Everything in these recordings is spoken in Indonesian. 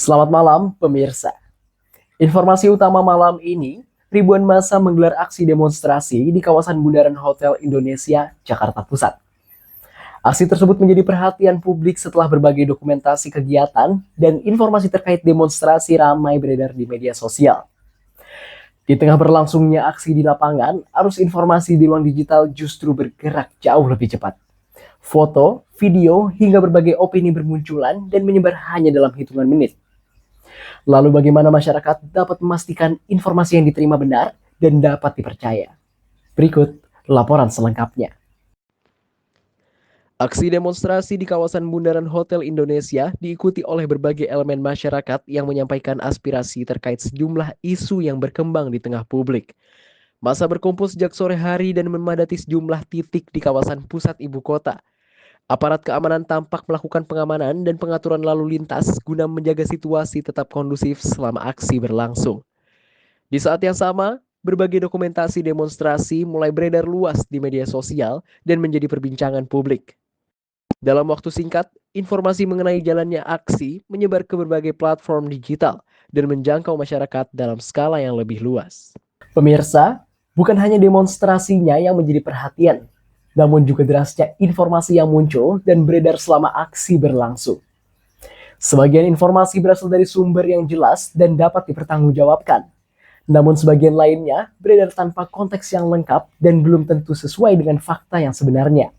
Selamat malam, pemirsa. Informasi utama malam ini, ribuan massa menggelar aksi demonstrasi di kawasan Bundaran Hotel Indonesia, Jakarta Pusat. Aksi tersebut menjadi perhatian publik setelah berbagai dokumentasi kegiatan dan informasi terkait demonstrasi ramai beredar di media sosial. Di tengah berlangsungnya aksi di lapangan, arus informasi di ruang digital justru bergerak jauh lebih cepat. Foto, video, hingga berbagai opini bermunculan dan menyebar hanya dalam hitungan menit. Lalu bagaimana masyarakat dapat memastikan informasi yang diterima benar dan dapat dipercaya? Berikut laporan selengkapnya. Aksi demonstrasi di kawasan Bundaran Hotel Indonesia diikuti oleh berbagai elemen masyarakat yang menyampaikan aspirasi terkait sejumlah isu yang berkembang di tengah publik. Massa berkumpul sejak sore hari dan memadati sejumlah titik di kawasan pusat ibu kota. Aparat keamanan tampak melakukan pengamanan dan pengaturan lalu lintas guna menjaga situasi tetap kondusif selama aksi berlangsung. Di saat yang sama, berbagai dokumentasi demonstrasi mulai beredar luas di media sosial dan menjadi perbincangan publik. Dalam waktu singkat, informasi mengenai jalannya aksi menyebar ke berbagai platform digital dan menjangkau masyarakat dalam skala yang lebih luas. Pemirsa, bukan hanya demonstrasinya yang menjadi perhatian, namun juga derasnya informasi yang muncul dan beredar selama aksi berlangsung. Sebagian informasi berasal dari sumber yang jelas dan dapat dipertanggungjawabkan, namun sebagian lainnya beredar tanpa konteks yang lengkap dan belum tentu sesuai dengan fakta yang sebenarnya.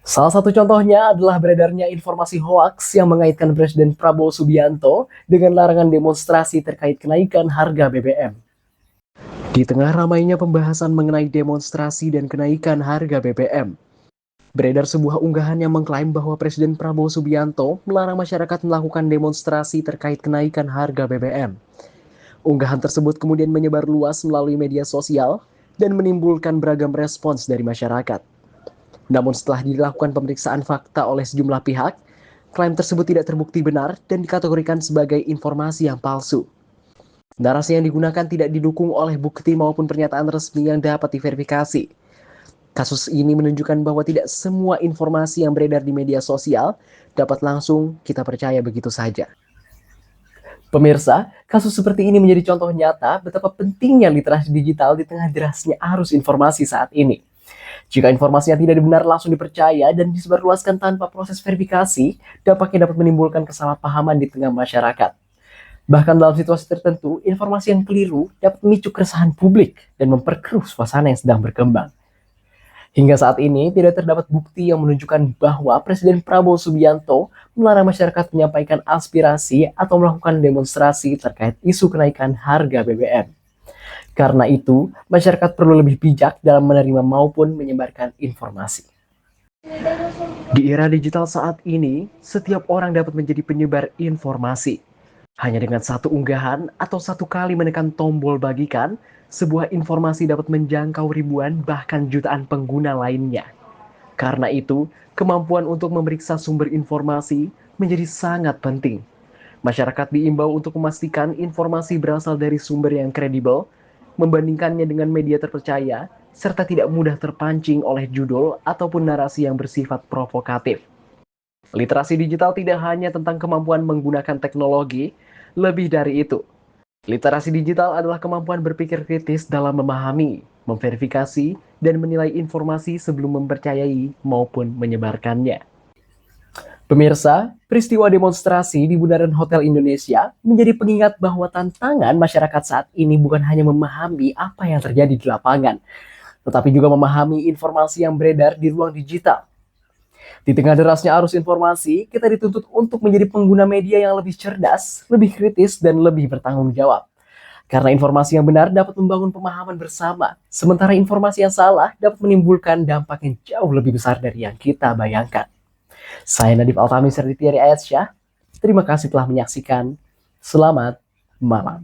Salah satu contohnya adalah beredarnya informasi hoaks yang mengaitkan Presiden Prabowo Subianto dengan larangan demonstrasi terkait kenaikan harga BBM. Di tengah ramainya pembahasan mengenai demonstrasi dan kenaikan harga BBM, beredar sebuah unggahan yang mengklaim bahwa Presiden Prabowo Subianto melarang masyarakat melakukan demonstrasi terkait kenaikan harga BBM. Unggahan tersebut kemudian menyebar luas melalui media sosial dan menimbulkan beragam respons dari masyarakat. Namun setelah dilakukan pemeriksaan fakta oleh sejumlah pihak, klaim tersebut tidak terbukti benar dan dikategorikan sebagai informasi yang palsu. Narasi yang digunakan tidak didukung oleh bukti maupun pernyataan resmi yang dapat diverifikasi. Kasus ini menunjukkan bahwa tidak semua informasi yang beredar di media sosial dapat langsung kita percaya begitu saja. Pemirsa, kasus seperti ini menjadi contoh nyata betapa pentingnya literasi digital di tengah derasnya arus informasi saat ini. Jika informasinya tidak benar langsung dipercaya dan disebarluaskan tanpa proses verifikasi, dampaknya dapat menimbulkan kesalahpahaman di tengah masyarakat. Bahkan dalam situasi tertentu, informasi yang keliru dapat memicu keresahan publik dan memperkeruh suasana yang sedang berkembang. Hingga saat ini, tidak terdapat bukti yang menunjukkan bahwa Presiden Prabowo Subianto melarang masyarakat menyampaikan aspirasi atau melakukan demonstrasi terkait isu kenaikan harga BBM. Karena itu, masyarakat perlu lebih bijak dalam menerima maupun menyebarkan informasi. Di era digital saat ini, setiap orang dapat menjadi penyebar informasi. Hanya dengan satu unggahan atau satu kali menekan tombol bagikan, sebuah informasi dapat menjangkau ribuan bahkan jutaan pengguna lainnya. Karena itu, kemampuan untuk memeriksa sumber informasi menjadi sangat penting. Masyarakat diimbau untuk memastikan informasi berasal dari sumber yang kredibel, membandingkannya dengan media terpercaya, serta tidak mudah terpancing oleh judul ataupun narasi yang bersifat provokatif. Literasi digital tidak hanya tentang kemampuan menggunakan teknologi, lebih dari itu. Literasi digital adalah kemampuan berpikir kritis dalam memahami, memverifikasi, dan menilai informasi sebelum mempercayai maupun menyebarkannya. Pemirsa, peristiwa demonstrasi di Bundaran Hotel Indonesia menjadi pengingat bahwa tantangan masyarakat saat ini bukan hanya memahami apa yang terjadi di lapangan, tetapi juga memahami informasi yang beredar di ruang digital. Di tengah derasnya arus informasi, kita dituntut untuk menjadi pengguna media yang lebih cerdas, lebih kritis, dan lebih bertanggung jawab. Karena informasi yang benar dapat membangun pemahaman bersama, sementara informasi yang salah dapat menimbulkan dampak yang jauh lebih besar dari yang kita bayangkan. Saya Nadif Altamis dari Ayatsyah. Terima kasih telah menyaksikan. Selamat malam.